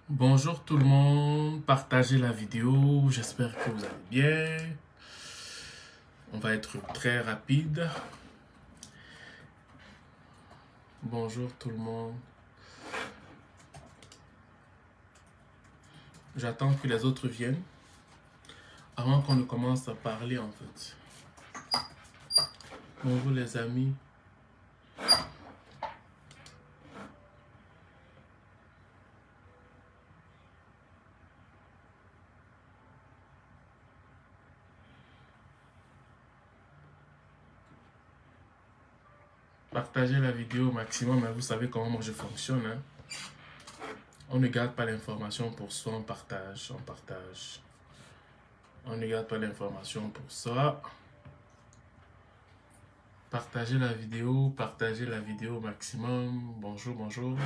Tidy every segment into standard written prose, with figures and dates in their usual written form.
Bonjour tout le monde, partagez la vidéo, j'espère que vous allez bien. On va être très rapide. Bonjour tout le monde. J'attends que les autres viennent avant qu'on ne commence à parler en fait. Bonjour les amis. Partagez la vidéo au maximum, mais vous savez comment moi je fonctionne. Hein? On ne garde pas l'information pour soi, on partage, on partage. On ne garde pas l'information pour soi. Partagez la vidéo au maximum. Bonjour, bonjour.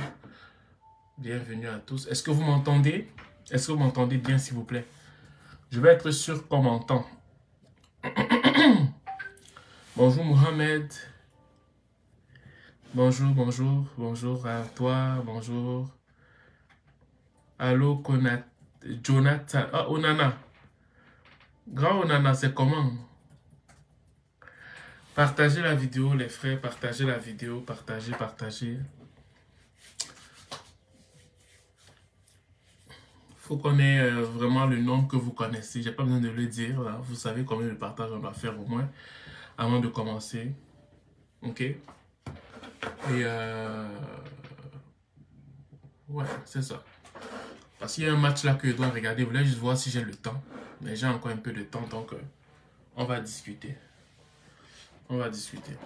Bienvenue à tous. Est-ce que vous m'entendez? Est-ce que vous m'entendez bien, s'il vous plaît? Je vais être sûr qu'on m'entend. Bonjour Mohamed. Bonjour, bonjour. Bonjour à toi. Bonjour. Allô, Jonathan. Ah, Onana. Grand Onana, c'est comment? Partagez la vidéo, les frères. Partagez la vidéo. Partagez, partagez. Faut qu'on ait vraiment le nombre que vous connaissez. J'ai pas besoin de le dire. Là. Vous savez combien de partages on va faire au moins avant de commencer. Ok? Et ouais, c'est ça. Parce qu'il y a un match là que je dois regarder. Je voulais juste voir si j'ai le temps. Mais j'ai encore un peu de temps, donc on va discuter. On va discuter.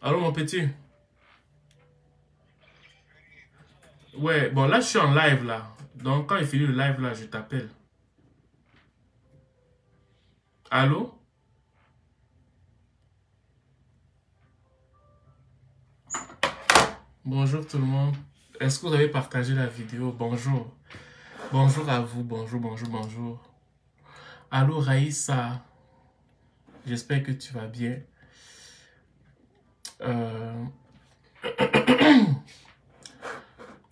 Allô, mon petit? Ouais, bon, là, je suis en live, là. Donc, quand il finit le live, là, je t'appelle. Allô? Bonjour, tout le monde. Est-ce que vous avez partagé la vidéo? Bonjour. Bonjour à vous. Bonjour, bonjour, bonjour. Allô, Raïssa. J'espère que tu vas bien.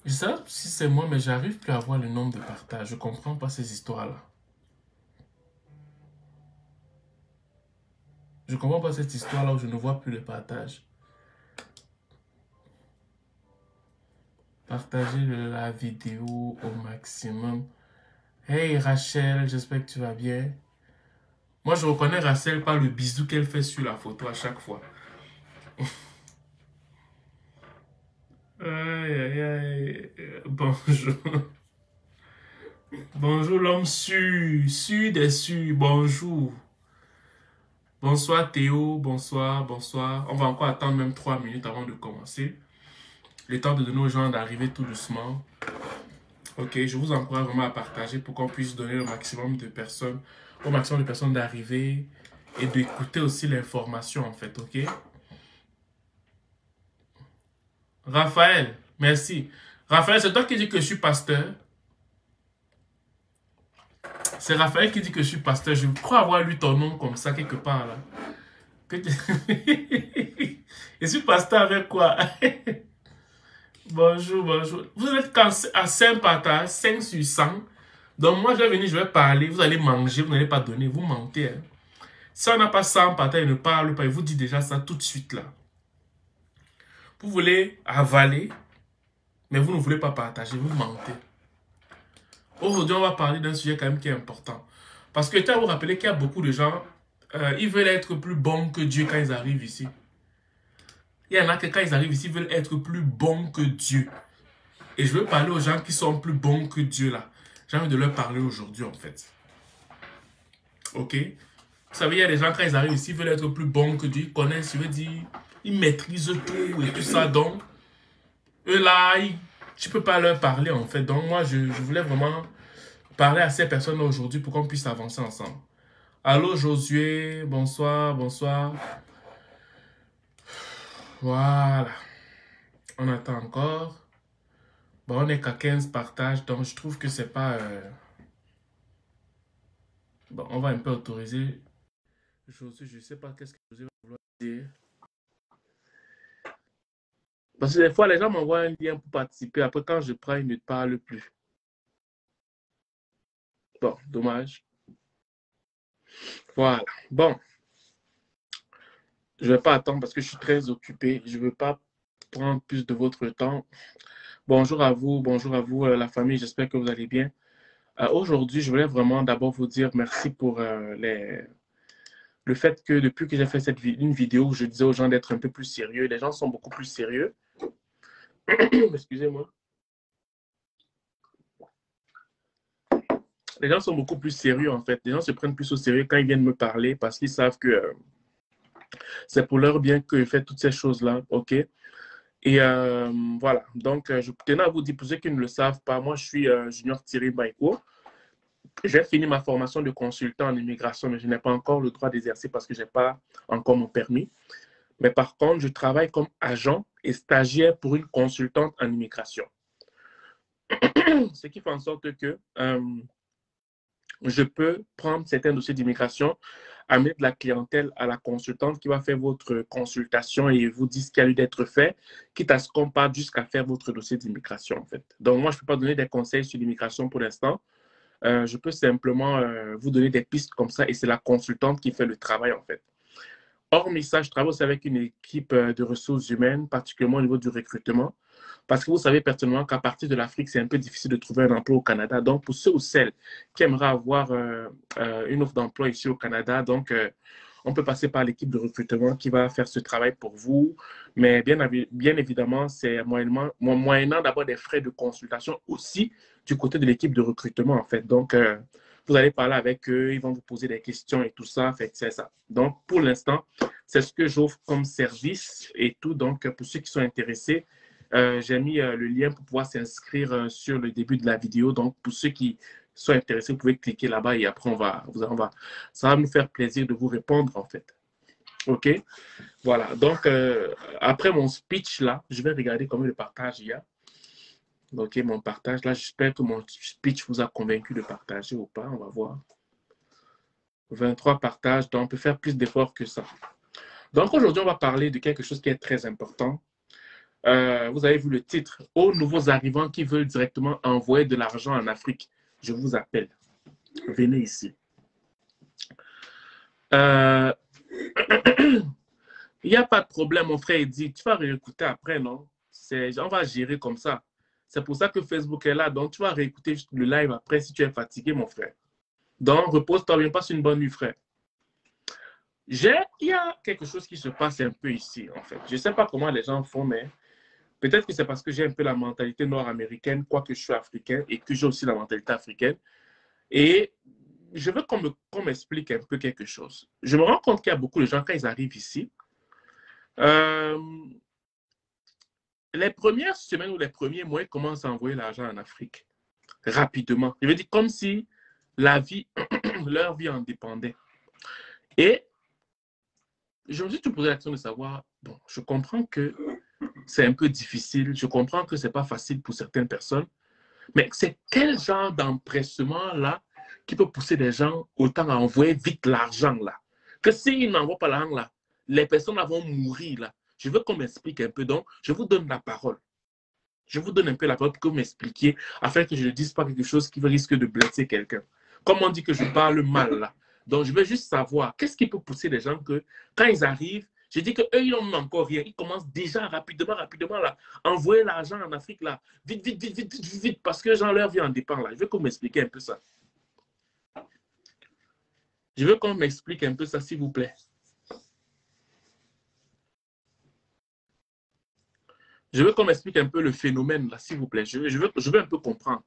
Je sais pas si c'est moi, mais j'arrive plus à voir le nombre de partages. Je comprends pas ces histoires-là. Je comprends pas cette histoire-là où je ne vois plus les partages. Partagez la vidéo au maximum. Hey Rachel, j'espère que tu vas bien. Moi, je reconnais Rachel par le bisou qu'elle fait sur la photo à chaque fois. Aïe, aïe, aïe. Bonjour. Bonjour l'homme sûr des sûrs. Bonjour. Bonsoir Théo, bonsoir, bonsoir. On va encore attendre même 3 minutes avant de commencer. Le temps de donner aux gens d'arriver tout doucement. Ok, je vous encourage vraiment à partager pour qu'on puisse donner au maximum de personnes d'arriver et d'écouter aussi l'information en fait, ok? Raphaël, merci. Raphaël, c'est toi qui dis que je suis pasteur? C'est Raphaël qui dit que je suis pasteur. Je crois avoir lu ton nom comme ça quelque part là. Je suis pasteur avec quoi? Bonjour, bonjour. Vous êtes à 5 partages, 5 sur 100. Donc moi je vais venir, je vais parler. Vous allez manger, vous n'allez pas donner. Vous mentez. Hein. Si on n'a pas 100 partages, il ne parle pas. Il vous dit déjà ça tout de suite là. Vous voulez avaler, mais vous ne voulez pas partager. Vous mentez. Aujourd'hui, on va parler d'un sujet quand même qui est important. Parce que je tiens à vous rappeler qu'il y a beaucoup de gens, ils veulent être plus bons que Dieu quand ils arrivent ici. Il y en a que quand ils arrivent ici, ils veulent être plus bons que Dieu. Et je veux parler aux gens qui sont plus bons que Dieu là. J'ai envie de leur parler aujourd'hui en fait. Ok? Vous savez, il y a des gens quand ils arrivent ici, ils veulent être plus bons que Dieu. Ils connaissent, je veux dire, ils maîtrisent tout et tout ça. Donc, eux là, tu ne peux pas leur parler en fait. Donc moi, je voulais vraiment parler à ces personnes aujourd'hui pour qu'on puisse avancer ensemble. Allô Josué, bonsoir, bonsoir. Voilà. On attend encore. Bon, on n'est qu'à 15 partages, donc je trouve que c'est pas... Bon, on va un peu autoriser. Josué, je ne sais pas qu'est-ce que Josué va vouloir dire. Parce que des fois, les gens m'envoient un lien pour participer. Après, quand je prends, ils ne parlent plus. Bon, dommage. Voilà. Bon, je ne vais pas attendre parce que je suis très occupé. Je ne veux pas prendre plus de votre temps. Bonjour à vous, la famille. J'espère que vous allez bien. Aujourd'hui, je voulais vraiment d'abord vous dire merci pour le fait que depuis que j'ai fait une vidéo où je disais aux gens d'être un peu plus sérieux, les gens sont beaucoup plus sérieux. Excusez-moi. Les gens sont beaucoup plus sérieux en fait. Les gens se prennent plus au sérieux quand ils viennent me parler parce qu'ils savent que c'est pour leur bien que je fais toutes ces choses-là. OK? Et voilà. Donc, je tenais à vous dire, pour ceux qui ne le savent pas, moi, je suis Junior Thierry Baïko. J'ai fini ma formation de consultant en immigration, mais je n'ai pas encore le droit d'exercer parce que je n'ai pas encore mon permis. Mais par contre, je travaille comme agent et stagiaire pour une consultante en immigration. Ce qui fait en sorte que je peux prendre certains dossiers d'immigration, amener de la clientèle à la consultante qui va faire votre consultation et vous dire ce qui a lieu d'être fait, quitte à ce qu'on parte jusqu'à faire votre dossier d'immigration, en fait. Donc, moi, je ne peux pas donner des conseils sur l'immigration pour l'instant. Je peux simplement vous donner des pistes comme ça et c'est la consultante qui fait le travail, en fait. Hormis ça, je travaille aussi avec une équipe de ressources humaines, particulièrement au niveau du recrutement. Parce que vous savez pertinemment qu'à partir de l'Afrique, c'est un peu difficile de trouver un emploi au Canada. Donc, pour ceux ou celles qui aimeraient avoir une offre d'emploi ici au Canada, donc, on peut passer par l'équipe de recrutement qui va faire ce travail pour vous. Mais bien évidemment, c'est moyennant d'abord des frais de consultation aussi du côté de l'équipe de recrutement, en fait. Donc, vous allez parler avec eux, ils vont vous poser des questions et tout ça. Fait que c'est ça. Donc, pour l'instant, c'est ce que j'offre comme service et tout. Donc, pour ceux qui sont intéressés, j'ai mis le lien pour pouvoir s'inscrire sur le début de la vidéo. Donc, pour ceux qui sont intéressés, vous pouvez cliquer là-bas et après, ça va nous faire plaisir de vous répondre, en fait. OK? Voilà. Donc, après mon speech, là, je vais regarder combien de partages il y a. OK, mon partage. Là, j'espère que mon speech vous a convaincu de partager ou pas. On va voir. 23 partages. Donc, on peut faire plus d'efforts que ça. Donc, aujourd'hui, on va parler de quelque chose qui est très important. Vous avez vu le titre. Aux nouveaux arrivants qui veulent directement envoyer de l'argent en Afrique, je vous appelle. Venez ici. Il n'y a pas de problème, mon frère. Il dit, tu vas réécouter après, non? On va gérer comme ça. C'est pour ça que Facebook est là. Donc, tu vas réécouter le live après si tu es fatigué, mon frère. Donc, repose-toi bien, passe une bonne nuit, frère. Il y a quelque chose qui se passe un peu ici, en fait. Je ne sais pas comment les gens font, mais peut-être que c'est parce que j'ai un peu la mentalité nord-américaine, quoique je suis africain et que j'ai aussi la mentalité africaine. Et je veux qu'on m'explique un peu quelque chose. Je me rends compte qu'il y a beaucoup de gens, quand ils arrivent ici, les premières semaines ou les premiers mois, ils commencent à envoyer l'argent en Afrique rapidement. Je veux dire, comme si la vie, leur vie en dépendait. Et je me suis tout posé la question de savoir, bon, je comprends que c'est un peu difficile, je comprends que ce n'est pas facile pour certaines personnes, mais c'est quel genre d'empressement-là qui peut pousser des gens autant à envoyer vite l'argent là? Que s'ils n'envoient pas l'argent là, les personnes là vont mourir là. Je veux qu'on m'explique un peu, donc je vous donne la parole. Je vous donne un peu la parole pour que vous m'expliquiez, afin que je ne dise pas quelque chose qui risque de blesser quelqu'un. Comme on dit que je parle mal là. Donc je veux juste savoir, qu'est-ce qui peut pousser les gens que quand ils arrivent, je dis qu'eux, ils n'ont encore rien. Ils commencent déjà rapidement là, à envoyer l'argent en Afrique là. Vite, vite, vite, vite, vite, vite, parce que les gens, leur vie en dépend là. Je veux qu'on m'explique un peu ça. Je veux qu'on m'explique un peu ça, s'il vous plaît. Je veux qu'on m'explique un peu le phénomène là, s'il vous plaît. Je veux un peu comprendre.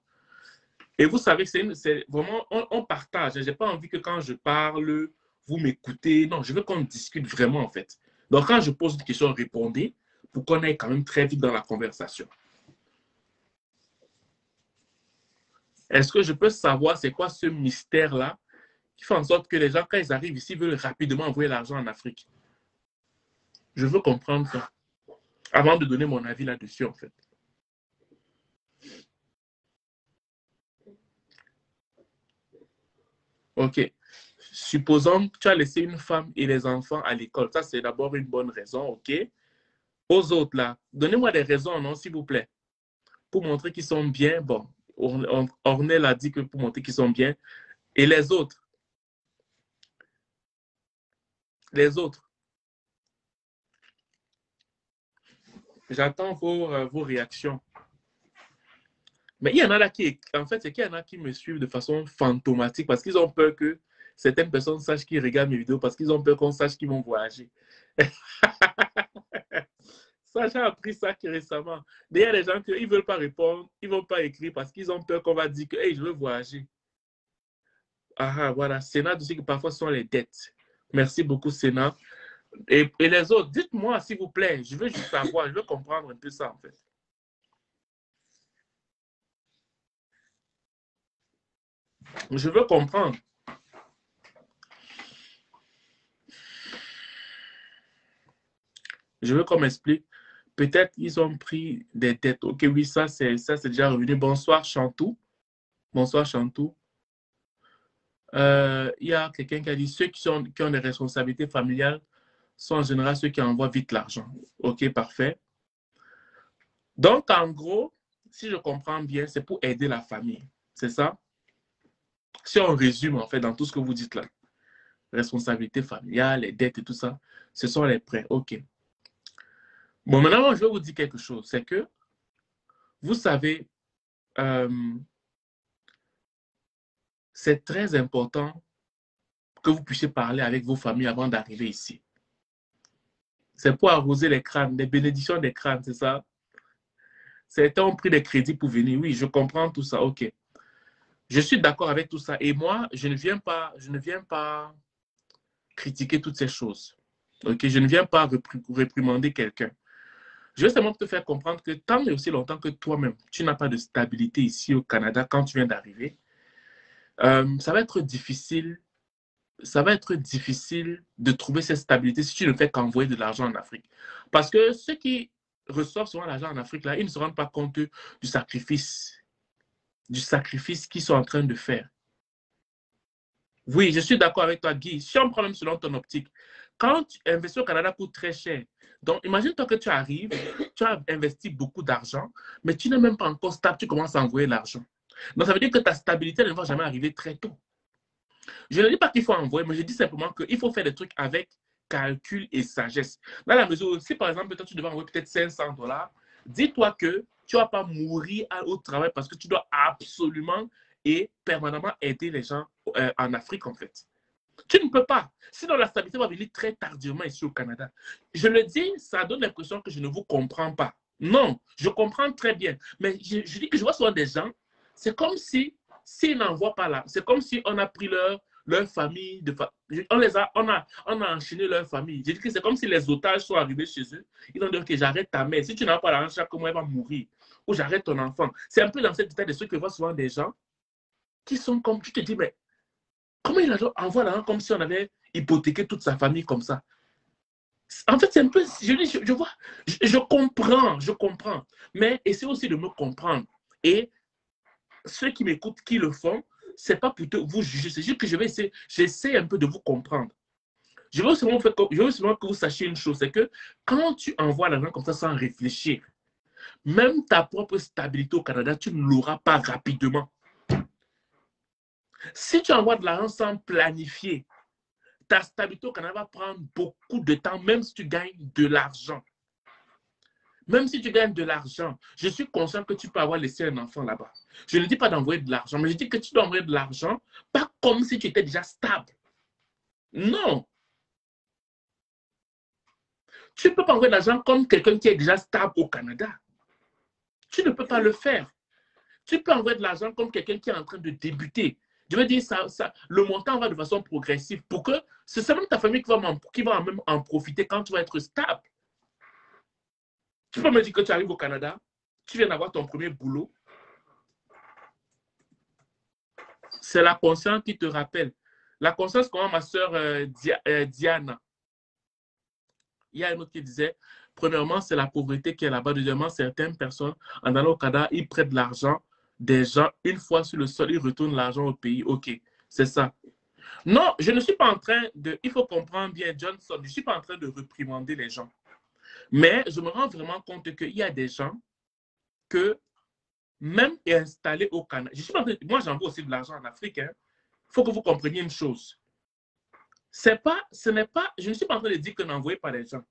Et vous savez, c'est vraiment, on partage. Je n'ai pas envie que quand je parle, vous m'écoutez. Non, je veux qu'on discute vraiment, en fait. Donc, quand je pose une question, répondez pour qu'on aille quand même très vite dans la conversation. Est-ce que je peux savoir c'est quoi ce mystère-là qui fait en sorte que les gens, quand ils arrivent ici, veulent rapidement envoyer l'argent en Afrique? Je veux comprendre ça avant de donner mon avis là-dessus, en fait. OK. Supposons que tu as laissé une femme et les enfants à l'école. Ça, c'est d'abord une bonne raison, OK? Aux autres, là, donnez-moi des raisons, non, s'il vous plaît, pour montrer qu'ils sont bien. Bon, Ornel a dit que pour montrer qu'ils sont bien. Et les autres? Les autres? J'attends vos réactions. Mais il y en a là qui, en fait, c'est qu'il y en a qui me suivent de façon fantomatique parce qu'ils ont peur que certaines personnes sachent qu'ils regardent mes vidéos parce qu'ils ont peur qu'on sache qu'ils vont voyager. Ça, j'ai appris ça récemment. Il y a des gens qui ne veulent pas répondre, ils ne vont pas écrire parce qu'ils ont peur qu'on va dire que hey, je veux voyager. Ah, voilà. Sénat aussi que parfois ce sont les dettes. Merci beaucoup, Sénat. Et les autres, dites-moi, s'il vous plaît. Je veux juste savoir, je veux comprendre un peu ça, en fait. Je veux comprendre. Je veux qu'on m'explique. Peut-être qu'ils ont pris des dettes. Ok, oui, ça c'est déjà revenu. Bonsoir, Chantou. Bonsoir, Chantou. Il y a quelqu'un qui a dit ceux qui ont des responsabilités familiales sont en général ceux qui envoient vite l'argent. Ok, parfait. Donc, en gros, si je comprends bien, c'est pour aider la famille. C'est ça? Si on résume, en fait, dans tout ce que vous dites là, responsabilité familiale, les dettes et tout ça, ce sont les prêts. OK. Bon, maintenant, je vais vous dire quelque chose. C'est que, vous savez, c'est très important que vous puissiez parler avec vos familles avant d'arriver ici. C'est pour arroser les crânes, les bénédictions des crânes, c'est ça? Certains ont pris des crédits pour venir. Oui, je comprends tout ça. OK. Je suis d'accord avec tout ça. Et moi, je ne viens pas critiquer toutes ces choses. OK? Je ne viens pas réprimander quelqu'un. Je veux seulement te faire comprendre que tant et aussi longtemps que toi-même, tu n'as pas de stabilité ici au Canada quand tu viens d'arriver, ça va être difficile de trouver cette stabilité si tu ne fais qu'envoyer de l'argent en Afrique. Parce que ceux qui reçoivent souvent l'argent en Afrique, là, ils ne se rendent pas compte du sacrifice qu'ils sont en train de faire. Oui, je suis d'accord avec toi, Guy. Si on prend même selon ton optique, quand tu investis au Canada coûte très cher. Donc, imagine-toi que tu arrives, tu as investi beaucoup d'argent, mais tu n'es même pas encore stable, tu commences à envoyer l'argent. Donc, ça veut dire que ta stabilité ne va jamais arriver très tôt. Je ne dis pas qu'il faut envoyer, mais je dis simplement qu'il faut faire des trucs avec calcul et sagesse. Dans la mesure où, si par exemple, toi, tu devais envoyer peut-être 500 $, dis-toi que tu ne vas pas mourir au travail parce que tu dois absolument et permanemment aider les gens en Afrique, en fait. Tu ne peux pas. Sinon, la stabilité va venir très tardivement ici au Canada. Je le dis, ça donne l'impression que je ne vous comprends pas. Non, je comprends très bien. Mais je dis que je vois souvent des gens, c'est comme si, s'ils n'envoient pas là, c'est comme si on a pris leur famille, on a enchaîné leur famille. Je dis que c'est comme si les otages sont arrivés chez eux. Ils ont dit, OK, j'arrête ta mère. Si tu n'as pas l'argent, chaque mois, elle va mourir. Ou j'arrête ton enfant. C'est un peu dans cet état de ceux que je vois souvent des gens qui sont comme, tu te dis, mais comment il envoie l'argent comme si on avait hypothéqué toute sa famille comme ça? En fait, c'est un peu, je vois, je comprends. Mais essayez aussi de me comprendre. Et ceux qui m'écoutent, qui le font, c'est pas pour vous juger, c'est juste que j'essaie un peu de vous comprendre. Je veux seulement que vous sachiez une chose, c'est que quand tu envoies l'argent comme ça sans réfléchir, même ta propre stabilité au Canada, tu ne l'auras pas rapidement. Si tu envoies de l'argent sans planifier, ta stabilité au Canada va prendre beaucoup de temps, même si tu gagnes de l'argent. Même si tu gagnes de l'argent, je suis conscient que tu peux avoir laissé un enfant là-bas. Je ne dis pas d'envoyer de l'argent, mais je dis que tu dois envoyer de l'argent, pas comme si tu étais déjà stable. Non. Tu ne peux pas envoyer de l'argent comme quelqu'un qui est déjà stable au Canada. Tu ne peux pas le faire. Tu peux envoyer de l'argent comme quelqu'un qui est en train de débuter. Je veux dire, le montant va de façon progressive pour que c'est même ta famille qui va même en profiter quand tu vas être stable. Tu peux me dire que tu arrives au Canada, tu viens d'avoir ton premier boulot. C'est la conscience qui te rappelle. La conscience, comme ma soeur Diana. Il y a une autre qui disait, premièrement, c'est la pauvreté qui est là-bas. Deuxièmement, certaines personnes, en allant au Canada, ils prêtent de l'argent des gens. Une fois sur le sol, ils retournent l'argent au pays. OK, c'est ça. Non, je ne suis pas en train de... Il faut comprendre bien, Johnson, je ne suis pas en train de réprimander les gens. Mais je me rends vraiment compte qu'il y a des gens que, même installés au Canada, moi j'envoie aussi de l'argent en Afrique. Il faut que vous compreniez une chose. Je ne suis pas en train de dire que n'envoyez pas les gens.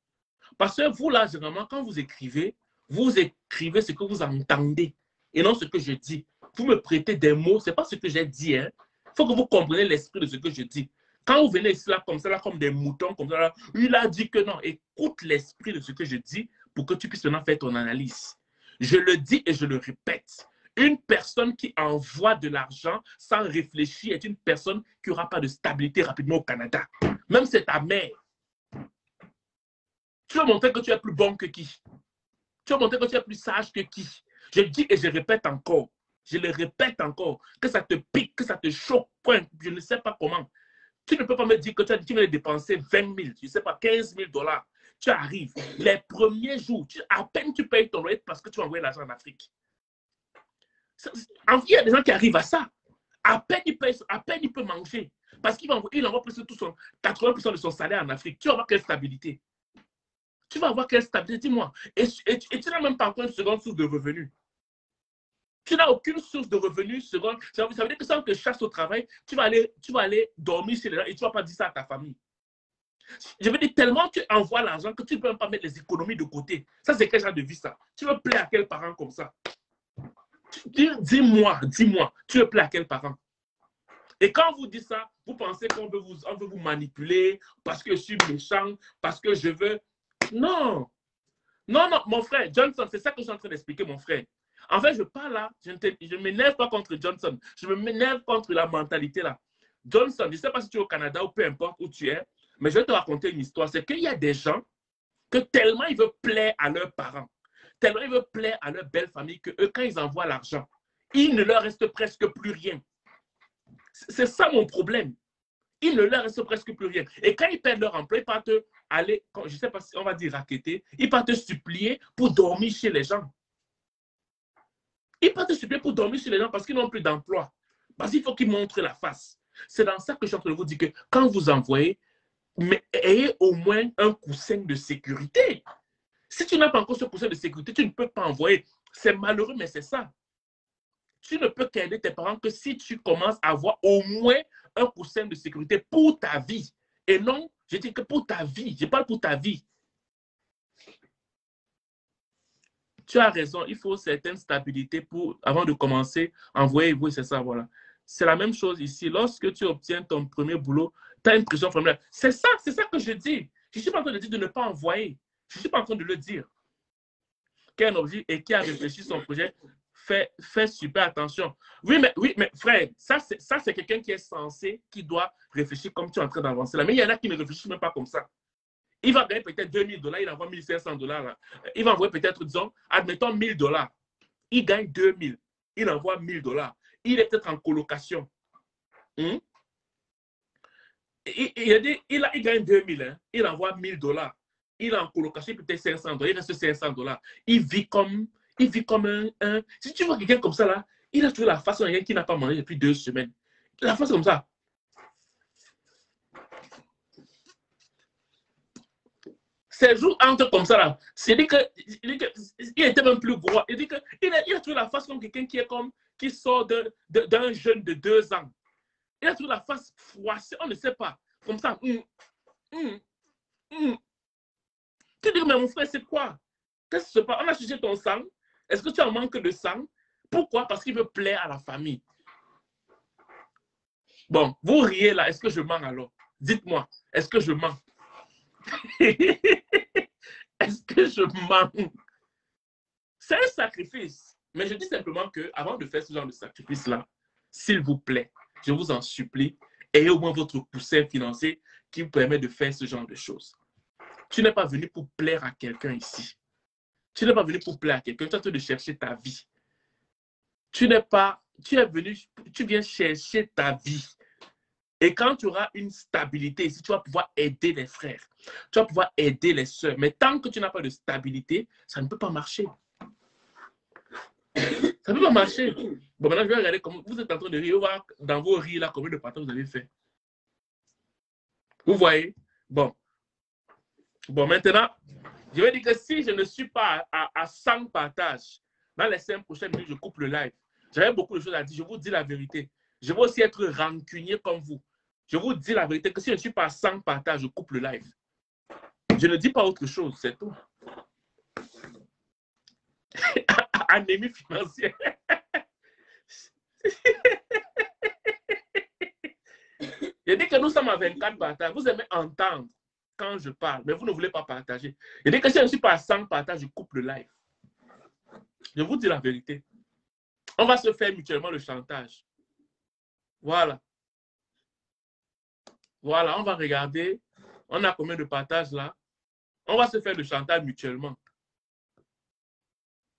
Parce que vous, là, généralement, quand vous écrivez ce que vous entendez et non ce que je dis. Vous me prêtez des mots, ce n'est pas ce que j'ai dit. Il faut que vous compreniez l'esprit de ce que je dis. Quand vous venez ici, là, comme des moutons, comme ça, là, il a dit que non. Écoute l'esprit de ce que je dis pour que tu puisses maintenant faire ton analyse. Je le dis et je le répète. Une personne qui envoie de l'argent sans réfléchir est une personne qui n'aura pas de stabilité rapidement au Canada. Même c'est ta mère. Tu vas montrer que tu es plus bon que qui? Tu vas montrer que tu es plus sage que qui? Je dis et je répète encore. Je le répète encore. Que ça te pique, que ça te choque, point. Je ne sais pas comment. Tu ne peux pas me dire que tu vas dépenser 20 000, je ne sais pas, 15 000 $. Tu arrives. Les premiers jours, à peine tu payes ton loyer parce que tu as envoyé l'argent en Afrique. Il y a des gens qui arrivent à ça. À peine il paye, à peine il peut manger. Parce qu'il envoie presque tout 80% de son salaire en Afrique. Tu vas avoir quelle stabilité? Tu vas avoir quelle stabilité? Dis-moi. Et tu n'as même pas encore une seconde source de revenus. Tu n'as aucune source de revenus seconde. Ça veut dire que sans que je chasse au travail, tu vas aller dormir chez les gens et tu ne vas pas dire ça à ta famille. Je veux dire, tellement tu envoies l'argent que tu ne peux même pas mettre les économies de côté. Ça, c'est quel genre de vie, ça? Tu veux plaire à quel parent comme ça? Dis-moi, tu veux plaire à quel parent? Et quand vous dites ça, vous pensez qu'on veut vous manipuler parce que je suis méchant, parce que je veux... Non. Non, mon frère, Johnson, c'est ça que je suis en train d'expliquer, mon frère. En fait, je parle là, je ne m'énerve pas contre Johnson, je m'énerve contre la mentalité là. Johnson, je ne sais pas si tu es au Canada ou peu importe où tu es, mais je vais te raconter une histoire. C'est qu'il y a des gens que tellement ils veulent plaire à leurs parents, tellement ils veulent plaire à leur belle famille, que eux, quand ils envoient l'argent, il ne leur reste presque plus rien. C'est ça mon problème. Il ne leur reste presque plus rien. Et quand ils perdent leur emploi, ils partent aller, je ne sais pas si on va dire raqueter, ils partent supplier pour dormir chez les gens. Ils partent supplier pour dormir chez les gens parce qu'ils n'ont plus d'emploi. Parce qu'il faut qu'ils montrent la face. C'est dans ça que je suis en train de vous dire que quand vous envoyez, mais ayez au moins un coussin de sécurité. Si tu n'as pas encore ce coussin de sécurité, tu ne peux pas envoyer. C'est malheureux, mais c'est ça. Tu ne peux qu'aider tes parents que si tu commences à avoir au moins un coussin de sécurité pour ta vie. Et non, je dis que pour ta vie. Je parle pour ta vie. Tu as raison, il faut certaine stabilité avant de commencer à envoyer. Oui, c'est ça, voilà. C'est la même chose ici. Lorsque tu obtiens ton premier boulot, tu as une pression familiale. C'est ça que je dis. Je ne suis pas en train de dire de ne pas envoyer. Je ne suis pas en train de le dire. Qui a un objet et qui a réfléchi son projet, fait super attention. Oui, mais frère, ça c'est quelqu'un qui est censé, qui doit réfléchir comme tu es en train d'avancer là. Mais il y en a qui ne réfléchissent même pas comme ça. Il va gagner peut-être 2 000 $, il envoie 1 500 $. Là. Il va envoyer peut-être, disons, admettons 1 000 $. Il gagne 2 000. Il envoie 1 000 $. Il est peut-être en colocation. Il gagne 2 000. Hein. Il envoie 1 000 $. Il est en colocation, peut-être 500 $. Il reste 500 $. Il vit comme un... Si tu vois quelqu'un comme ça, là, il a trouvé la façon de quelqu'un qui n'a pas mangé depuis 2 semaines. La face comme ça. Ces jours entre comme ça, là, il dit qu'il était même plus gros. Il dit qu'il a trouvé la face comme quelqu'un qui sort d'un jeune de 2 ans. Il a trouvé la face froissée, on ne sait pas. Comme ça. Tu dis, mais mon frère, c'est quoi? Qu'est-ce qui se passe? On a cherché ton sang. Est-ce que tu en manques de sang? Pourquoi? Parce qu'il veut plaire à la famille. Bon, vous riez là. Est-ce que je mens alors? Dites-moi. Est-ce que je mens? Est-ce que je mens? C'est un sacrifice. Mais je dis simplement que avant de faire ce genre de sacrifice-là, s'il vous plaît, je vous en supplie, ayez au moins votre coussin financier qui vous permet de faire ce genre de choses. Tu n'es pas venu pour plaire à quelqu'un ici. Tu n'es pas venu pour plaire à quelqu'un. Tu es en train de chercher ta vie. Tu viens chercher ta vie. Et quand tu auras une stabilité ici, tu vas pouvoir aider les frères. Tu vas pouvoir aider les sœurs. Mais tant que tu n'as pas de stabilité, ça ne peut pas marcher. Ça ne peut pas marcher. Bon, maintenant, je vais regarder comment vous êtes en train de rire. Voir dans vos rires là, combien de partages vous avez fait. Vous voyez? Bon, maintenant, Je veux dire que si je ne suis pas à 100 partages, dans les 5 prochaines minutes, je coupe le live. J'avais beaucoup de choses à dire. Je vous dis la vérité. Je veux aussi être rancunier comme vous. Je vous dis la vérité que si je ne suis pas à 100 partages, je coupe le live. Je ne dis pas autre chose, c'est tout. Anémie financière. Je dis que nous sommes à 24 partages. Vous aimez entendre quand je parle, mais vous ne voulez pas partager. Je dis que si je ne suis pas à 100 partages, je coupe le live. Je vous dis la vérité. On va se faire mutuellement le chantage. Voilà. Voilà, on va regarder. On a combien de partages là? On va se faire le chantage mutuellement.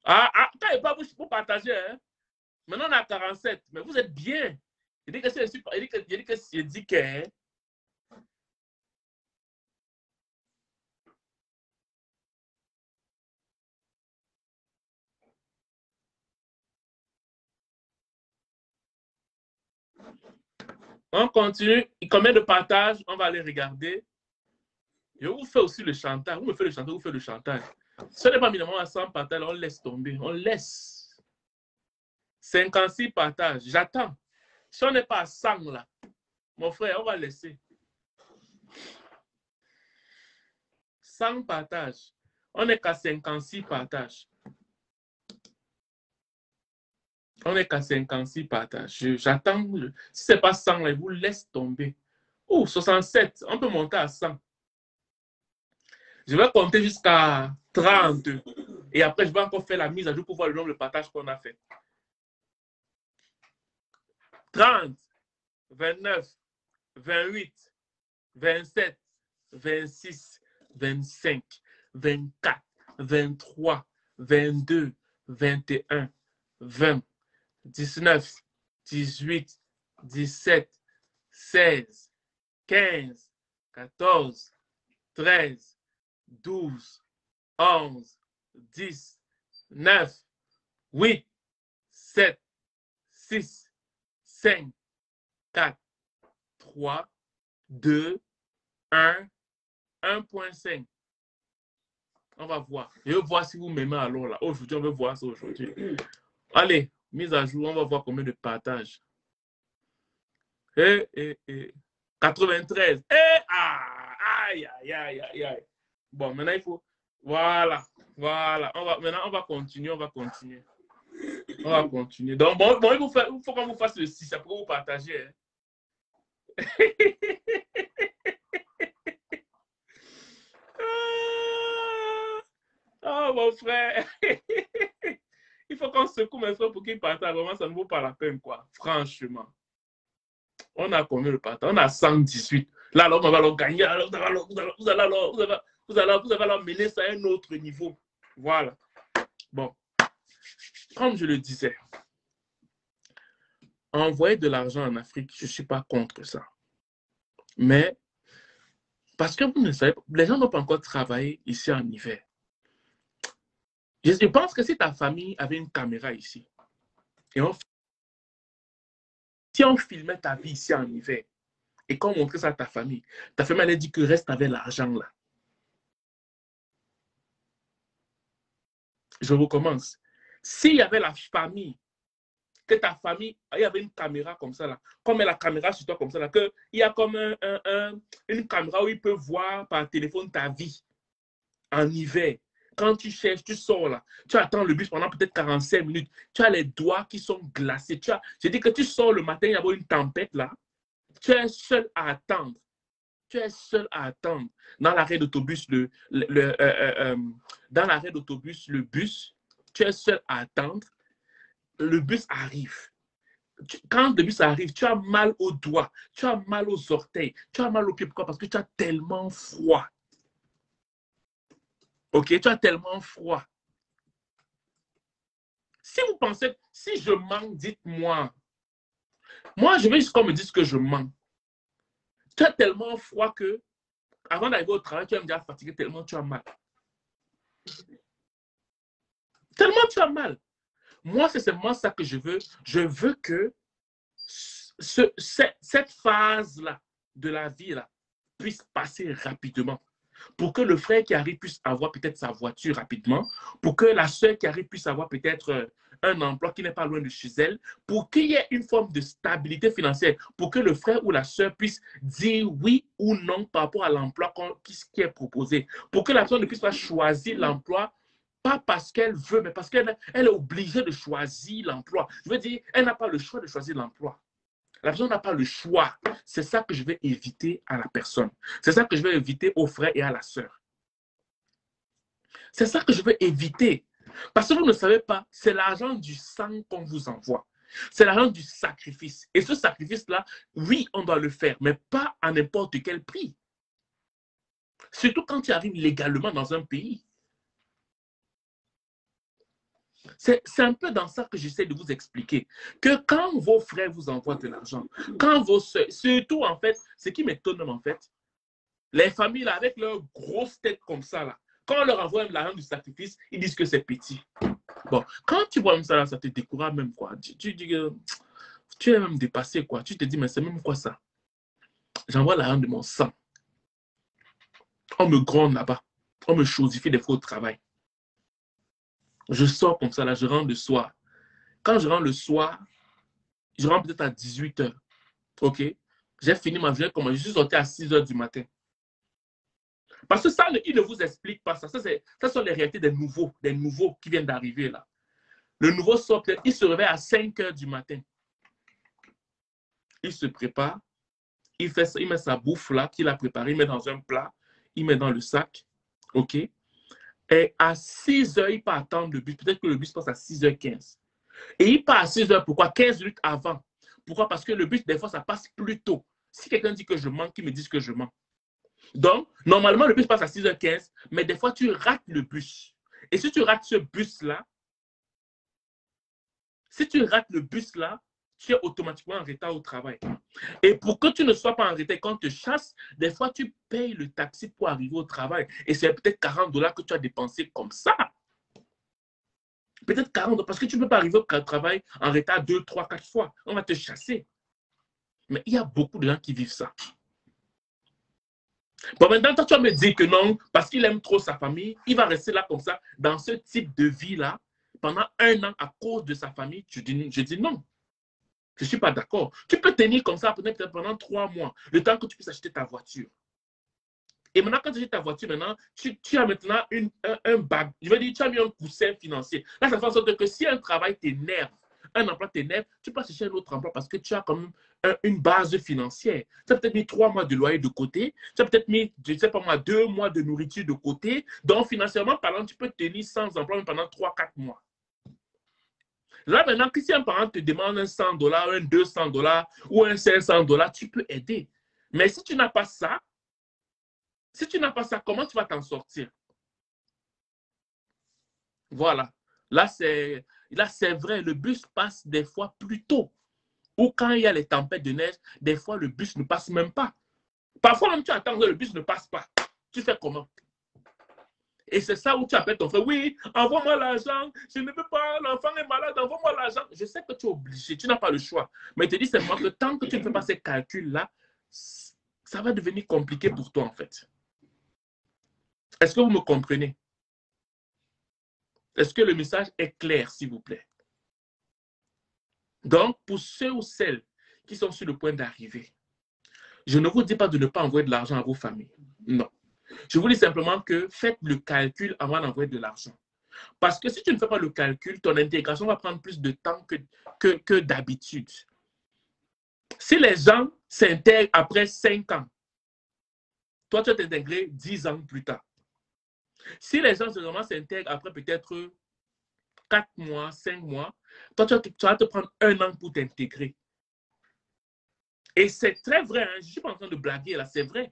Quand il pas vous partager, hein? Maintenant on a 47, mais vous êtes bien. Je dis que je suis pas. Je dis que. Hein? On continue. Combien de partages? On va aller regarder. Je vous fais aussi le chantage. Vous me faites le chantage, vous faites le chantage. Ce n'est pas minimum à 100 partages, on laisse tomber. On laisse. 56 partages. J'attends. Si on n'est pas à 100 là, mon frère, on va laisser. 100 partages. On n'est qu'à 56 partages. On n'est qu'à 56 partages. J'attends. Si ce n'est pas 100 là, je vous laisse tomber. Oh, 67. On peut monter à 100. Je vais compter jusqu'à 30. Et après, je vais encore faire la mise à jour pour voir le nombre de partages qu'on a fait. 30, 29, 28, 27, 26, 25, 24, 23, 22, 21, 20, 19, 18, 17, 16, 15, 14, 13, 12, 11, 10, 9, 8, 7, 6, 5, 4, 3, 2, 1, 1.5. On va voir. Je vais voir si vous m'aimez alors là. Aujourd'hui, on va voir ça aujourd'hui. Allez, mise à jour, on va voir combien de partages. 93. Aïe, aïe, aïe, aïe, aïe. Bon, maintenant il faut. Voilà. Maintenant, on va continuer. On va continuer. Donc, bon il faut qu'on vous fasse le 6 pour vous partager. Hein. Oh, mon frère. Il faut qu'on secoue mes frères pour qu'ils partagent. Vraiment, ça ne vaut pas la peine, quoi. Franchement. On a combien de partages? On a 118. Là, alors, on va leur gagner. Alors, vous allez alors mener ça à un autre niveau. Voilà. Bon. Comme je le disais, envoyer de l'argent en Afrique, je ne suis pas contre ça. Mais, parce que vous ne savez pas, les gens n'ont pas encore travaillé ici en hiver. Je pense que si ta famille avait une caméra ici, et si on filmait ta vie ici en hiver, et qu'on montrait ça à ta famille allait dire que reste avec l'argent là. Je recommence. S'il y avait la famille, que ta famille, il y avait une caméra comme ça là, comme la caméra sur toi comme ça là, qu'il y a comme une caméra où il peut voir par téléphone ta vie en hiver. Quand tu cherches, tu sors là, tu attends le bus pendant peut-être 45 minutes, tu as les doigts qui sont glacés. Je dis que tu sors le matin, il y a une tempête là, tu es seul à attendre. Tu es seul à attendre. Dans l'arrêt d'autobus, dans l'arrêt d'autobus, le bus, tu es seul à attendre. Le bus arrive. Quand le bus arrive, tu as mal aux doigts, tu as mal aux orteils, tu as mal aux pieds. Pourquoi? Parce que tu as tellement froid. Ok, tu as tellement froid. Si vous pensez, si je mens, dites-moi. Moi, je veux juste qu'on me dise que je mens. Tu as tellement froid que, avant d'arriver au travail, tu vas me dire fatigué, tellement tu as mal. Tellement tu as mal. Moi, c'est seulement ça que je veux. Je veux que cette phase-là de la vie là, puisse passer rapidement. pour que le frère qui arrive puisse avoir peut-être sa voiture rapidement, pour que la sœur qui arrive puisse avoir peut-être un emploi qui n'est pas loin de chez elle, pour qu'il y ait une forme de stabilité financière, pour que le frère ou la sœur puisse dire oui ou non par rapport à l'emploi qui est proposé, pour que la personne ne puisse pas choisir l'emploi pas parce qu'elle veut, mais parce qu'elle est obligée de choisir l'emploi. Je veux dire, elle n'a pas le choix de choisir l'emploi. La personne n'a pas le choix. C'est ça que je vais éviter à la personne. C'est ça que je vais éviter au frère et à la sœur. C'est ça que je vais éviter. Parce que vous ne savez pas, c'est l'argent du sang qu'on vous envoie. C'est l'argent du sacrifice. Et ce sacrifice-là, oui, on doit le faire, mais pas à n'importe quel prix. Surtout quand tu arrives légalement dans un pays. C'est un peu dans ça que j'essaie de vous expliquer. Que quand vos frères vous envoient de l'argent, quand vos soeurs, surtout en fait, ce qui m'étonne en fait, les familles là, avec leurs grosses têtes comme ça, là, quand on leur envoie l'argent du sacrifice, ils disent que c'est petit. Bon, quand tu vois ça, là, ça te décourage même quoi. Tu dis que tu es même dépassé quoi. Tu te dis, mais c'est même quoi ça? J'envoie l'argent de mon sang. On me gronde là-bas. On me chosifie des fois au travail. Je sors comme ça, là, je rentre le soir. Quand je rentre le soir, je rentre peut-être à 18 h. OK? J'ai fini ma journée comme je suis sorti à 6 h du matin. Parce que ça, il ne vous explique pas ça. Ça sont les réalités des nouveaux qui viennent d'arriver là. Le nouveau sort peut-être, il se réveille à 5 h du matin. Il se prépare, il met sa bouffe là qu'il a préparée, il met dans un plat, il met dans le sac. OK? Et à 6 h, il part attendre le bus. Peut-être que le bus passe à 6 h 15. Et il part à 6 h, pourquoi? 15 minutes avant. Pourquoi? Parce que le bus, des fois, ça passe plus tôt. Si quelqu'un dit que je mens, qu'il me dise que je mens. Donc, normalement, le bus passe à 6 h 15, mais des fois, tu rates le bus. Et si tu rates ce bus-là, tu es automatiquement en retard au travail. Et pour que tu ne sois pas en retard, quand on te chasse, des fois, tu payes le taxi pour arriver au travail. Et c'est peut-être 40 $ que tu as dépensé comme ça. Peut-être 40 $ parce que tu ne peux pas arriver au travail en retard 2, 3, 4 fois. On va te chasser. Mais il y a beaucoup de gens qui vivent ça. Bon, maintenant, toi, tu vas me dire que non, parce qu'il aime trop sa famille, il va rester là comme ça, dans ce type de vie-là, pendant 1 an à cause de sa famille. Je dis non. Je ne suis pas d'accord. Tu peux tenir comme ça peut-être pendant 3 mois, le temps que tu puisses acheter ta voiture. Et maintenant, quand tu achètes ta voiture, maintenant, tu as maintenant un bag. Je veux dire, tu as mis un coussin financier. Là, ça fait en sorte que si un travail t'énerve, un emploi t'énerve, tu peux chercher un autre emploi parce que tu as quand même une base financière. Tu as peut-être mis 3 mois de loyer de côté. Tu as peut-être mis, je ne sais pas moi, 2 mois de nourriture de côté. Donc, financièrement parlant, tu peux tenir sans emploi pendant 3-4 mois. Là, maintenant, si un parent te demande un 100 $, un 200 $ ou un 500 $, tu peux aider. Mais si tu n'as pas ça, comment tu vas t'en sortir? Voilà. Là, c'est vrai, le bus passe des fois plus tôt. Ou quand il y a les tempêtes de neige, des fois, le bus ne passe même pas. Parfois, même tu attends que le bus ne passe pas. Tu fais comment? Et c'est ça où tu appelles ton frère. Oui, envoie-moi l'argent. Je ne peux pas. L'enfant est malade. Envoie-moi l'argent. Je sais que tu es obligé. Tu n'as pas le choix. Mais je te dis simplement que tant que tu ne fais pas ces calculs-là, ça va devenir compliqué pour toi, en fait. Est-ce que vous me comprenez? Est-ce que le message est clair, s'il vous plaît? Donc, pour ceux ou celles qui sont sur le point d'arriver, je ne vous dis pas de ne pas envoyer de l'argent à vos familles. Non. Je vous dis simplement que faites le calcul avant d'envoyer de l'argent. Parce que si tu ne fais pas le calcul, ton intégration va prendre plus de temps que d'habitude. Si les gens s'intègrent après 5 ans, toi, tu vas t'intégrer 10 ans plus tard. Si les gens s'intègrent après peut-être 4 mois, 5 mois, toi, tu vas te prendre 1 an pour t'intégrer. Et c'est très vrai, hein? Je ne suis pas en train de blaguer là, c'est vrai.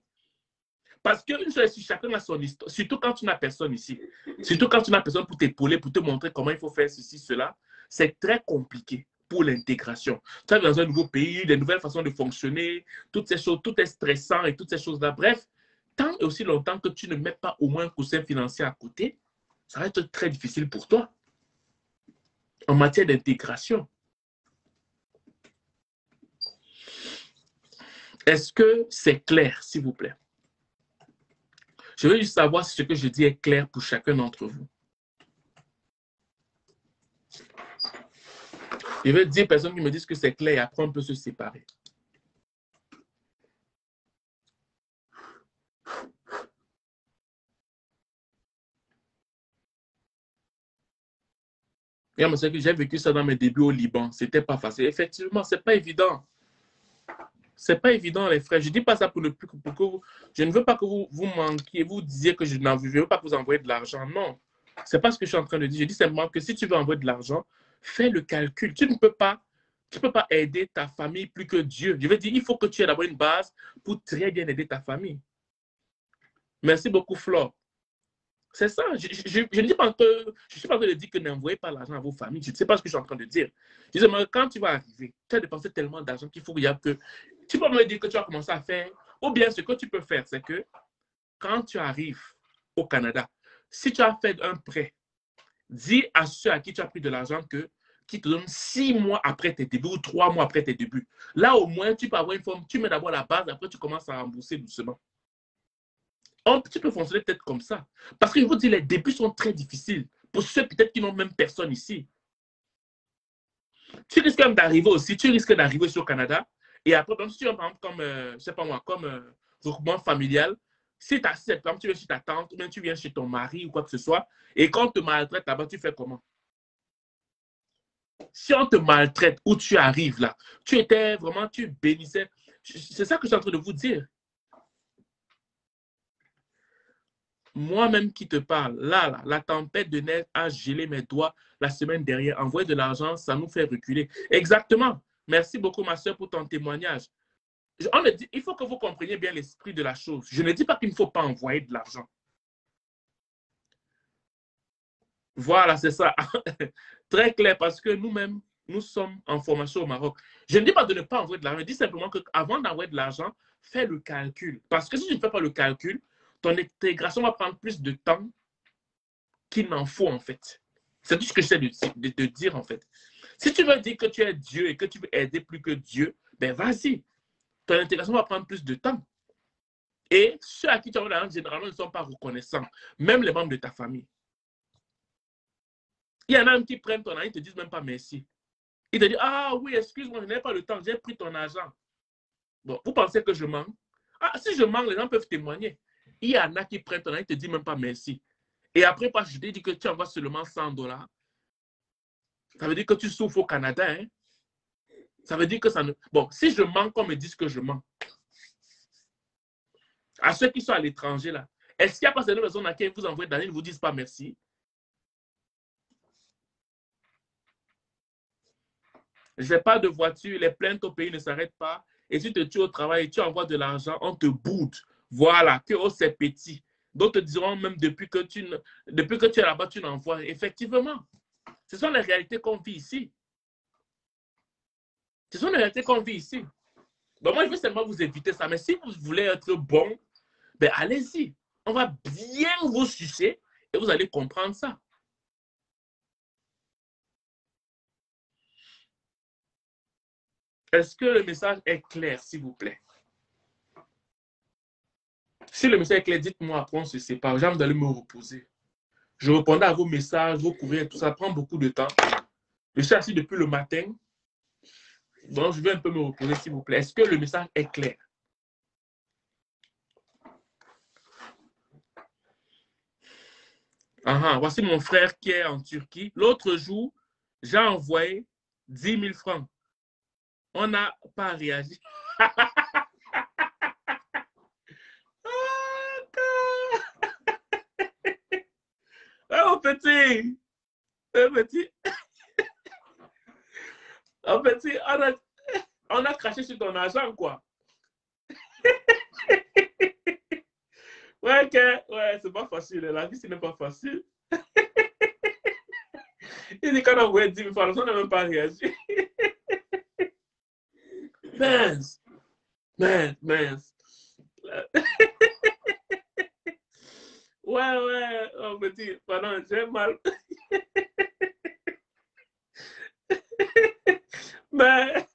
Parce qu'une chose, chacun a son histoire, surtout quand tu n'as personne ici. Surtout quand tu n'as personne pour t'épauler, pour te montrer comment il faut faire ceci, cela. C'est très compliqué pour l'intégration. Tu es dans un nouveau pays, des nouvelles façons de fonctionner, toutes ces choses, tout est stressant et toutes ces choses-là. Bref, tant et aussi longtemps que tu ne mets pas au moins un coussin financier à côté, ça va être très difficile pour toi en matière d'intégration. Est-ce que c'est clair, s'il vous plaît? Je veux juste savoir si ce que je dis est clair pour chacun d'entre vous. Je veux 10 personnes qui me disent que c'est clair et après on peut se séparer. J'ai vécu ça dans mes débuts au Liban. C'était pas facile. Effectivement, c'est pas évident. C'est pas évident, les frères. Je dis pas ça pour que vous. Je ne veux pas que vous manquiez, vous disiez que je ne veux pas que vous envoyez de l'argent. Non. C'est pas ce que je suis en train de dire. Je dis simplement que si tu veux envoyer de l'argent, fais le calcul. Tu ne peux pas aider ta famille plus que Dieu. Je veux dire, il faut que tu aies d'abord une base pour très bien aider ta famille. Merci beaucoup, Flore. C'est ça. Je ne dis pas que je suis pas en train de dire que n'envoyez pas l'argent à vos familles. Je ne sais pas ce que je suis en train de dire. Je dis, mais quand tu vas arriver, tu as dépensé tellement d'argent qu'il faut qu'il y a que tu peux me dire que tu vas commencer à faire. Ou bien ce que tu peux faire, c'est que quand tu arrives au Canada, si tu as fait un prêt, dis à ceux à qui tu as pris de l'argent qui te donnent 6 mois après tes débuts ou 3 mois après tes débuts. Là, au moins, tu peux avoir une forme. Tu mets d'abord la base, après tu commences à rembourser doucement. Tu peux fonctionner peut-être comme ça. Parce que je vous dis, les débuts sont très difficiles. Pour ceux peut-être qui n'ont même personne ici. Tu risques même d'arriver aussi, tu risques d'arriver sur le Canada. Et après, si tu as par exemple comme, je sais pas moi, comme regroupement familial, si tu as, par exemple, tu viens chez ta tante, ou bien tu viens chez ton mari ou quoi que ce soit, et quand on te maltraite là-bas, tu fais comment? Si on te maltraite où tu arrives là, tu étais vraiment, tu bénissais. C'est ça que je suis en train de vous dire. Moi-même qui te parle, là, la tempête de neige a gelé mes doigts la semaine dernière. Envoyer de l'argent, ça nous fait reculer. Exactement. Merci beaucoup, ma soeur, pour ton témoignage. Il faut que vous compreniez bien l'esprit de la chose. Je ne dis pas qu'il ne faut pas envoyer de l'argent. Voilà, c'est ça. Très clair, parce que nous-mêmes, nous sommes en formation au Maroc. Je ne dis pas de ne pas envoyer de l'argent. Je dis simplement qu'avant d'envoyer de l'argent, fais le calcul. Parce que si tu ne fais pas le calcul, ton intégration va prendre plus de temps qu'il n'en faut, en fait. C'est tout ce que j'essaie de dire, en fait. Si tu veux dire que tu es Dieu et que tu veux aider plus que Dieu, ben vas-y. Ton intégration va prendre plus de temps. Et ceux à qui tu envoies de l'argent, généralement, ne sont pas reconnaissants. Même les membres de ta famille. Il y en a qui prennent ton argent, ils ne te disent même pas merci. Ils te disent, ah oui, excuse-moi, je n'ai pas le temps, j'ai pris ton argent. Bon, vous pensez que je mens? Ah, si je mens, les gens peuvent témoigner. Il y en a qui prennent ton argent, ils ne te disent même pas merci. Et après, je te dis que tu envoies seulement $100. Ça veut dire que tu souffres au Canada. Hein? Ça veut dire que ça ne... Bon, si je mens, qu'on me dise que je mens. À ceux qui sont à l'étranger, là, est-ce qu'il n'y a pas cette raison à laquelle vous envoyez d'aller, ils ne vous disent pas merci? Je n'ai pas de voiture, les plaintes au pays ne s'arrêtent pas. Et si tu te tues au travail et tu envoies de l'argent, on te boude. Voilà, que oh, c'est petit. D'autres te diront même depuis que tu es là-bas, tu n'envoies. Effectivement, ce sont les réalités qu'on vit ici. Ce sont les réalités qu'on vit ici. Donc moi, je veux seulement vous éviter ça. Mais si vous voulez être bon, ben allez-y. On va bien vous sucer et vous allez comprendre ça. Est-ce que le message est clair, s'il vous plaît? Si le message est clair, dites-moi, après on se sépare. J'ai envie d'aller me reposer. Je répondais à vos messages, vos courriers, tout ça prend beaucoup de temps. Je suis assis depuis le matin. Donc, je vais un peu me reposer, s'il vous plaît. Est-ce que le message est clair? Voici mon frère qui est en Turquie. L'autre jour, j'ai envoyé 10 000 francs. On n'a pas réagi. Oh, petit! Petit! Oh, petit, on a craché sur ton argent, quoi. Ouais, ouais, c'est pas facile. La vie, ce n'est pas facile. Il dit qu'on a envoyé 10 000 francs, on n'a même pas réagi. Mince! Mince! Ouais, oh, petit, pardon, j'ai mal. Mais,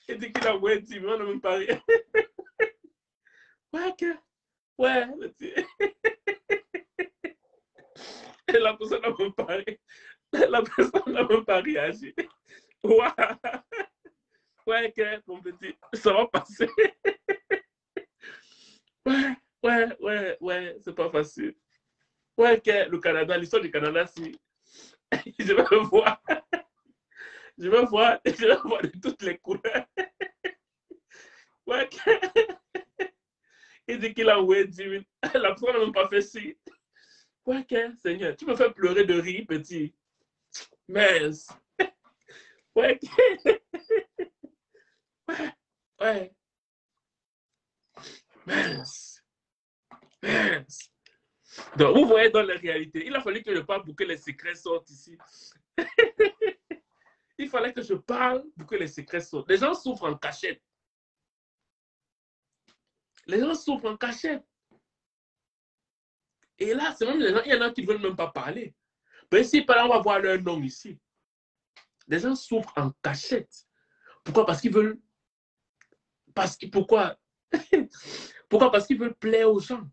il dit qu'il a envoyé 10 000, on n'a même pas réagi. Ouais, petit. personne n'a même pas, la personne n'a même pas réagi. Ouais, ouais, que, mon petit, ça va passer. Ouais, c'est pas facile. Ouais, que le Canada, l'histoire du Canada, si je vais voir, je vais voir de toutes les couleurs. Ouais, il dit qu'il a envoyé 10 000. La personne n'a même pas fait ci. Ouais, que, Seigneur, tu me fais pleurer de rire, petit. Mais, ouais, ouais, mince, mince. Donc, vous voyez dans la réalité, il a fallu que je parle pour que les secrets sortent ici. Il fallait que je parle pour que les secrets sortent. Les gens souffrent en cachette. Les gens souffrent en cachette. Et là, c'est même les gens, il y en a qui ne veulent même pas parler. Mais si, par exemple, on va voir leur nom ici. Les gens souffrent en cachette. Pourquoi? Parce qu'ils veulent... Pourquoi? Pourquoi? Parce qu'ils veulent plaire aux gens.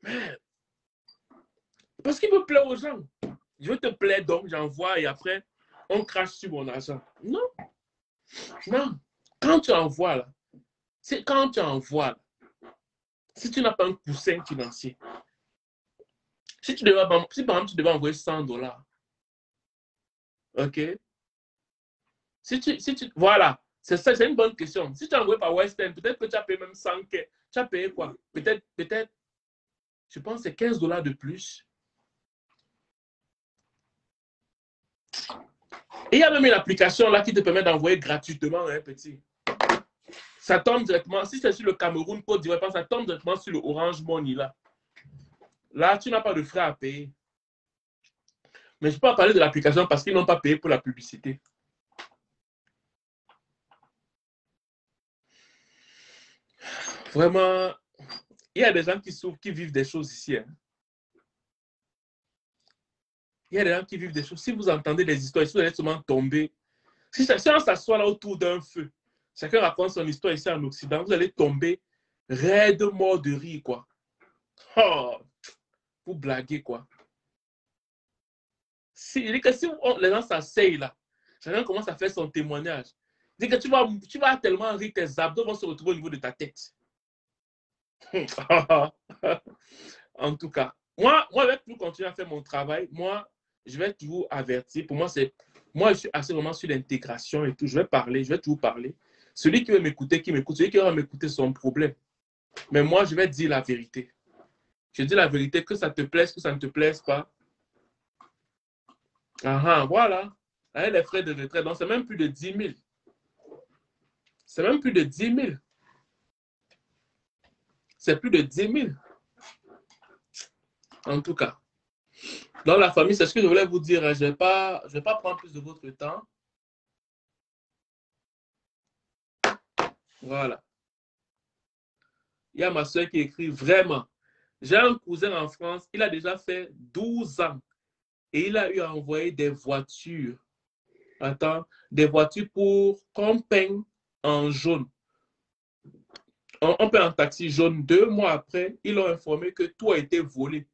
Mais... Parce qu'ils veulent plaire aux gens. Je veux te plaire, donc j'envoie et après, on crache sur mon argent. Non. Non. Quand tu envoies, là, c'est quand tu envoies, là, si tu n'as pas un coussin financier, si par exemple, tu devais envoyer $100, ok? Voilà, c'est ça, c'est une bonne question. Si tu as envoyé par Western, peut-être que tu as payé même 100, tu as payé quoi? Peut-être, je pense que c'est $15 de plus. Et il y a même une application là qui te permet d'envoyer gratuitement, hein, petit. Ça tombe directement, si c'est sur le Cameroun, Côte d'Ivoire, ça tombe directement sur le Orange Money là. Là, tu n'as pas de frais à payer. Mais je peux pas parler de l'application parce qu'ils n'ont pas payé pour la publicité. Vraiment, il y a des gens qui souffrent, qui vivent des choses ici. Hein. Il y a des gens qui vivent des choses. Si vous entendez des histoires, si vous allez seulement tomber. Si on s'assoit là autour d'un feu, chacun raconte son histoire ici en Occident, vous allez tomber raide mort de rire, quoi. Oh, vous blaguez, quoi. Si les gens s'asseyent là, chacun commence à faire son témoignage. Dis que tu vas tellement rire, tes abdos vont se retrouver au niveau de ta tête. En tout cas, moi, je vais toujours continuer à faire mon travail. Moi, je vais toujours avertir. Pour moi, je suis assez vraiment sur l'intégration et tout. Je vais toujours parler. Celui qui veut m'écouter, qui m'écoute. Celui qui va m'écouter, c'est son problème. Mais moi, je vais dire la vérité. Je dis la vérité, que ça te plaise, que ça ne te plaise pas. Voilà. Avec les frais de retraite, donc c'est même plus de 10 000. C'est même plus de 10 000. C'est plus de 10 000. En tout cas. Dans la famille, c'est ce que je voulais vous dire. Je ne vais pas prendre plus de votre temps. Voilà. Il y a ma soeur qui écrit vraiment. J'ai un cousin en France, il a déjà fait 12 ans et il a eu à envoyer des voitures. Attends, des voitures qu'on peigne en jaune. On peint en taxi jaune. 2 mois après, ils l'ont informé que tout a été volé.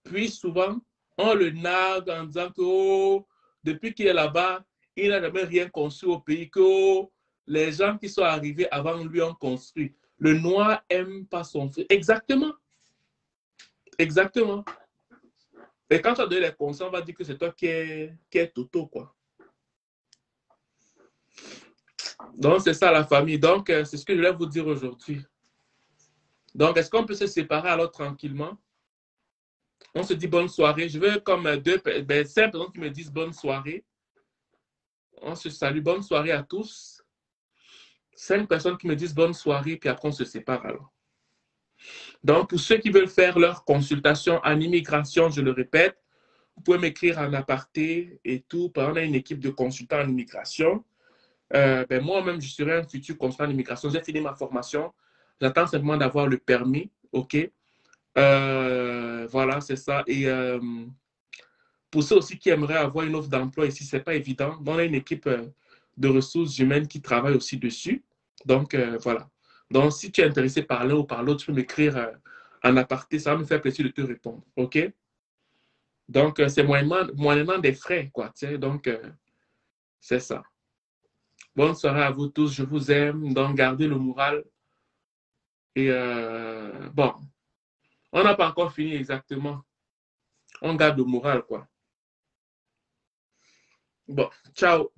Puis souvent, on le nargue en disant que oh, depuis qu'il est là-bas, il n'a jamais rien construit au pays, que oh, les gens qui sont arrivés avant lui ont construit. Le noir n'aime pas son frère. Exactement. Exactement. Et quand tu as donné les conseils, on va dire que c'est toi qui est Toto, quoi. Donc, c'est ça la famille. Donc, c'est ce que je voulais vous dire aujourd'hui. Donc, est-ce qu'on peut se séparer alors tranquillement? On se dit bonne soirée. Je veux comme 5 personnes qui me disent bonne soirée. On se salue. Bonne soirée à tous. 5 personnes qui me disent bonne soirée, puis après on se sépare alors. Donc, pour ceux qui veulent faire leur consultation en immigration, je le répète, vous pouvez m'écrire en aparté et tout. Par exemple, on a une équipe de consultants en immigration. Moi-même, je serai un futur consultant en immigration. J'ai fini ma formation. J'attends simplement d'avoir le permis. OK? Voilà, c'est ça. Et pour ceux aussi qui aimeraient avoir une offre d'emploi ici, ce n'est pas évident. On a une équipe de ressources humaines qui travaille aussi dessus. Donc, voilà. Donc, si tu es intéressé par l'un ou par l'autre, tu peux m'écrire en aparté. Ça va me faire plaisir de te répondre. OK? Donc, c'est moyennement des frais, quoi. Donc, c'est ça. Bonne soirée à vous tous. Je vous aime. Donc, gardez le moral. Et bon, on n'a pas encore fini exactement. On garde le moral, quoi. Bon, ciao.